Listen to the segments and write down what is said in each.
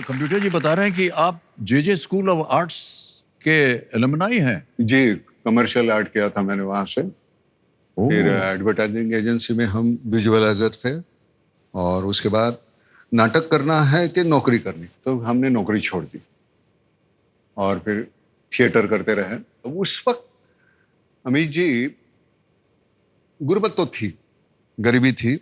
Computer जी बता रहे हैं कि आप जे स्कूल ऑफ आर्ट्स के एलुमनाई हैं। जी, कमर्शियल आर्ट किया था मैंने वहाँ से। फिर ओह, एडवर्टाइजिंग एजेंसी में हम विजुअलाइजर थे, और उसके बाद नाटक करना है कि नौकरी करनी, तो हमने नौकरी छोड़ दी और फिर थिएटर करते रहे। तो उस वक्त अमित जी, गुर्बत तो थी, गरीबी थी।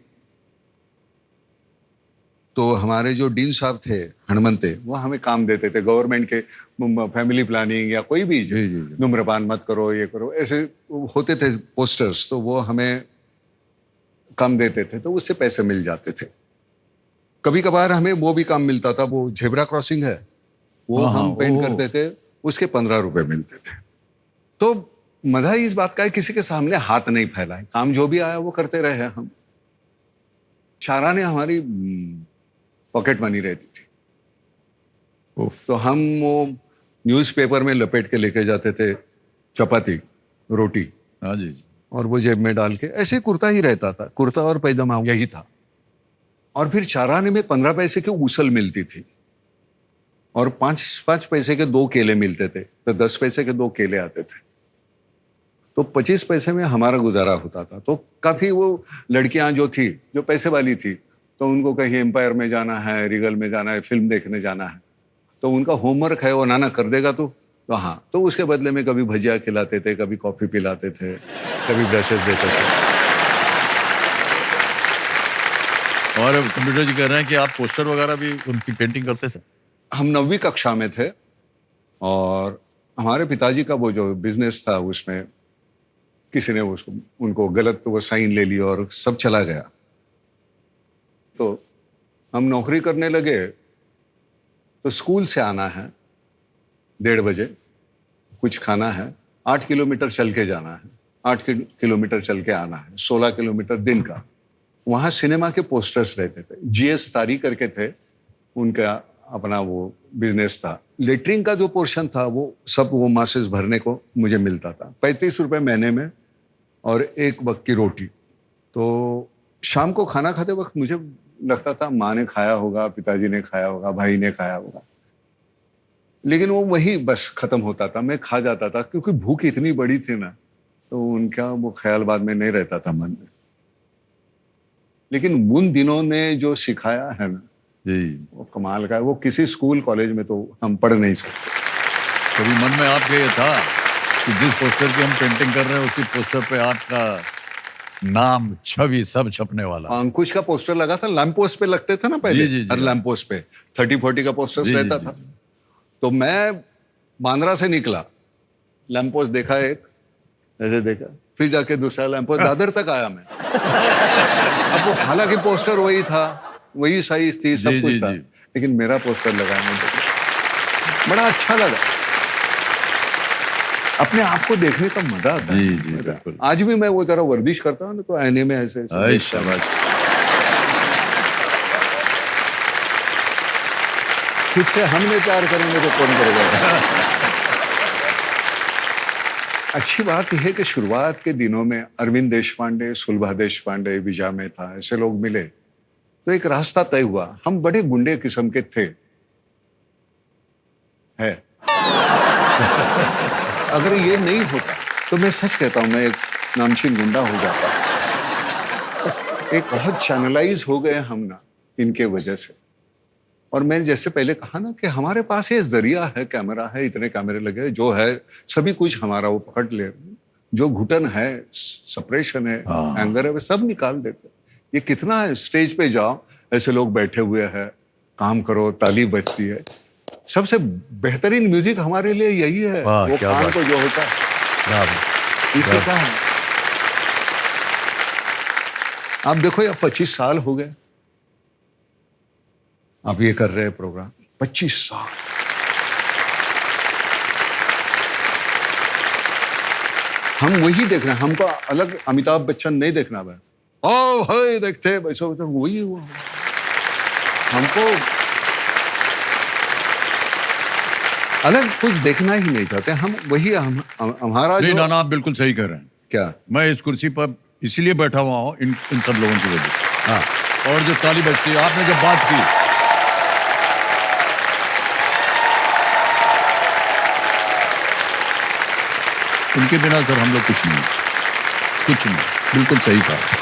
तो हमारे जो डीन साहब थे, हनुमंते, वो हमें काम देते थे गवर्नमेंट के, फैमिली प्लानिंग या कोई भी, जी जी जी। धूम्रपान मत करो, ये करो, ऐसे होते थे पोस्टर्स, तो वो हमें काम देते थे, तो उससे पैसे मिल जाते थे। कभी कभार हमें वो भी काम मिलता था, वो झेब्रा क्रॉसिंग है, वो हाँ हाँ, हम पेंट ओह, करते थे, उसके 15 रुपए मिलते थे। तो मजा इस बात का है, किसी के सामने हाथ नहीं फैलाए, काम जो भी आया वो करते रहे हम। चारा ने हमारी पॉकेट मनी रहती थी, उफ, तो हम वो न्यूज़पेपर में लपेट के लेके जाते थे, चपाती रोटी, हाँ जी जी। और वो जेब में डाल के, ऐसे कुर्ता ही रहता था, कुर्ता और पैजामा यही था। और फिर चाराने में 15 पैसे की उसल मिलती थी, और 5 पैसे के 2 केले मिलते थे, तो 10 पैसे के 2 केले आते थे, तो 25 पैसे में हमारा गुजारा होता था। तो काफी वो लड़कियां जो थी, जो पैसे वाली थी, तो उनको कहीं एम्पायर में जाना है, रिगल में जाना है, फिल्म देखने जाना है, तो उनका होमवर्क है वो नाना कर देगा, तो हाँ, तो उसके बदले में कभी भजिया खिलाते थे, कभी कॉफी पिलाते थे, कभी ब्रशेस देते थे। और कंप्यूटर जी कह रहे हैं कि आप पोस्टर वगैरह भी उनकी पेंटिंग करते थे। हम 9वीं कक्षा में थे, और हमारे पिताजी का वो जो बिजनेस था, उसमें किसी ने उसको, उनको गलत वो साइन ले लिया और सब चला गया। तो हम नौकरी करने लगे, तो स्कूल से आना है 1:30 बजे, कुछ खाना है, 8 किलोमीटर चल के जाना है, 8 किलोमीटर चल के आना है, 16 किलोमीटर दिन का। वहाँ सिनेमा के पोस्टर्स रहते थे, जीएस तारी करके थे, उनका अपना वो बिजनेस था। लेटरिन का जो पोर्शन था वो सब वो मासेस भरने को मुझे मिलता था, 35 रुपए महीने में, और 1 वक्त की रोटी। तो शाम को खाना खाते वक्त मुझे लगता था माँ ने खाया होगा, पिताजी ने खाया होगा, भाई ने खाया होगा, लेकिन वो वही बस खत्म होता था, मैं खा जाता था, क्योंकि भूख इतनी बड़ी थी ना, तो उनका वो ख्याल बाद में नहीं रहता था मन में। लेकिन उन दिनों ने जो सिखाया है ना, जी, वो कमाल का है। वो किसी स्कूल कॉलेज में तो हम पढ़ नहीं सकते। कभी मन में आपके ये था कि जिस पोस्टर की हम पेंटिंग कर रहे हैं उसी पोस्टर पे आपका नाम, छवि सब छपने वाला। अंकुश का पोस्टर लगा था, लैंप पोस्ट पे लगते थे ना पहले, जी, जी, जी, हर हाँ। लैंप पोस्ट पे 30-40 का पोस्टर जी जी रहता जी था। जी। तो मैं बांद्रा से निकला, लैंप पोस्ट देखा एक, ऐसे देखा, फिर जाके दूसरा लैंप पोस्ट, दादर तक आया मैं। अब वो हालांकि पोस्टर वही था, वही साइज थी, सब जी कुछ जी था, जी। लेकिन मेरा पोस्टर लगा, मैं बड़ा अच्छा लगा। अपने आप को देखने का मजा आता जी है। जी बिल्कुल। आज भी मैं वो जरा वर्जिश करता हूँ ना, तो आईने में ऐसे ऐसे अरे देखता हूँ। शाबाश। खुद से हम नहीं प्यार करेंगे तो कौन करेगा। अच्छी बात यह है कि शुरुआत के दिनों में अरविंद देशपांडे, सुलभा देशपांडे, विजय मेहता, ऐसे लोग मिले, तो एक रास्ता तय हुआ। हम बड़े गुंडे किस्म के थे, है। अगर ये नहीं होता तो मैं सच कहता हूं, मैं एक नामचीन गुंडा हो जाता। एक बहुत चैनलाइज हो गए हम ना इनके वजह से। और मैंने जैसे पहले कहा ना कि हमारे पास ये जरिया है, कैमरा है, इतने कैमरे लगे, जो है सभी कुछ हमारा, वो पकड़ ले, जो घुटन है, सप्रेशन है, हाँ। एंगर है, वो सब निकाल देते। ये कितना है, स्टेज पे जाओ, ऐसे लोग बैठे हुए हैं, काम करो, ताली बजती है। सबसे बेहतरीन म्यूजिक हमारे लिए यही है, वाह, वो क्या कान बात को जो होता है, क्या बात। इसी का है। आप देखो यार, 25 साल हो गए आप ये कर रहे हैं प्रोग्राम, 25 साल। हम वही देख रहे हैं, हमको अलग अमिताभ बच्चन नहीं देखना भाई, ओ हाय देखते वैसे वही हुआ। हमको अलग कुछ देखना ही नहीं चाहते हम, वही हमारा नहीं जो। नाना, आप बिल्कुल सही कह रहे हैं। क्या मैं इस कुर्सी पर इसीलिए बैठा हुआ हूँ इन सब लोगों की वजह से। हाँ, और जो ताली बजती है, आपने जब बात की उनके बिना सर हम लोग कुछ नहीं, कुछ नहीं। बिल्कुल सही कहा।